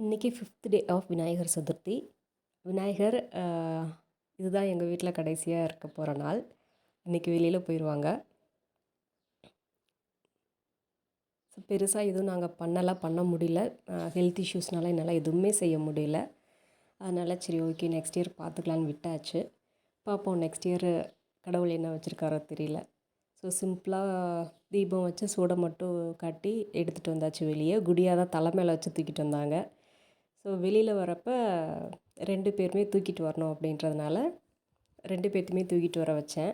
இன்றைக்கி 5th day of Vinayagar Chaturthi. Vinayagar இதுதான் எங்கள் வீட்டில் கடைசியாக இருக்க போகிற நாள். இன்றைக்கி வெளியில் போயிடுவாங்க. பெருசாக எதுவும் நாங்கள் பண்ண முடியல. ஹெல்த் இஷ்யூஸ்னால என்னால் எதுவுமே செய்ய முடியல. அதனால் சரி ஓகே நெக்ஸ்ட் இயர் பார்த்துக்கலான்னு விட்டாச்சு. பார்ப்போம் நெக்ஸ்ட் இயர் கடவுள் என்ன வச்சுருக்காரோ தெரியல. ஸோ சிம்பிளாக தீபம் வச்சு சூடை மட்டும் காட்டி எடுத்துகிட்டு வந்தாச்சு வெளியே. குடியாக தான் தலை மேலே வச்சு தூக்கிட்டு வந்தாங்க. ஸோ வெளியில் வரப்போ 2 பேருமே தூக்கிட்டு வரணும் அப்படின்றதுனால 2 பேர்த்தையுமே தூக்கிட்டு வர வச்சேன்.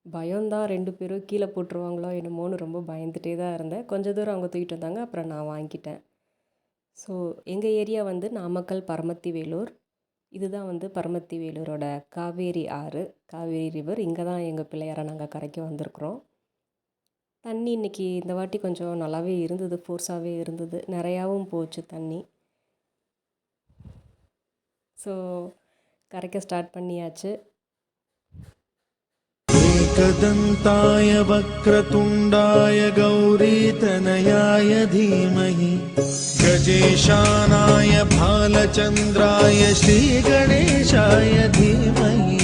பயம்தான், 2 பேரும் கீழே போட்டுருவாங்களோ என்னமோன்னு ரொம்ப பயந்துகிட்டே தான் இருந்தேன். கொஞ்சம் தூரம் அவங்க தூக்கிட்டு வந்தாங்க, அப்புறம் நான் வாங்கிட்டேன். ஸோ எங்கள் ஏரியா நாமக்கல் பரமத்தி வேலூர். இதுதான் பரமத்தி வேலூரோட காவேரி ஆறு, காவேரி ரிவர். இங்கே தான் எங்கள் பிள்ளையாரை நாங்கள் கரைக்க வந்திருக்குறோம். தண்ணி இன்றைக்கி இந்த வாட்டி கொஞ்சம் நல்லாவே இருந்தது, ஃபோர்ஸாகவே இருந்தது, நிறையாவும் போச்சு தண்ணி. ஸோ கரைக்க ஸ்டார்ட் பண்ணியாச்சு. एकदन्ताय वक्रतुण्डाय गौरीतनयाय धीमहि गजेशानाय भालचन्द्राय श्रीगणेशाय धीमहि.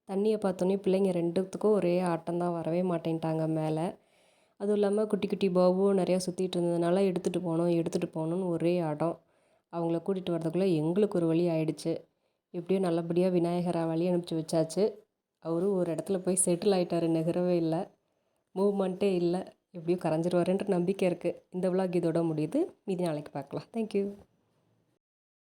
தண்ணியை பார்த்தோன்னே பிள்ளைங்க 2த்துக்கும் ஒரே ஆட்டம் தான், வரவே மாட்டேன்ட்டாங்க மேலே. அதுவும் இல்லாமல் குட்டி குட்டி பாபுவும் நிறையா சுற்றிட்டு இருந்ததுனால எடுத்துகிட்டு போகணுன்னு ஒரே ஆட்டம். அவங்கள கூட்டிகிட்டு வரதுக்குள்ளே எங்களுக்கு ஒரு வழி ஆயிடுச்சு. எப்படியோ நல்லபடியாக விநாயகரை வழி அனுப்பிச்சி வச்சாச்சு. அவரும் ஒரு இடத்துல போய் செட்டில் ஆகிட்டாரு, நகரவே இல்லை, மூவ்மெண்ட்டே இல்லை. எப்படியும் கரைஞ்சிருவாருன்ற நம்பிக்கை இருக்குது. இந்த விலாக் இதோட முடியுது. மீதி நாளைக்கு பார்க்கலாம். தேங்க்யூ.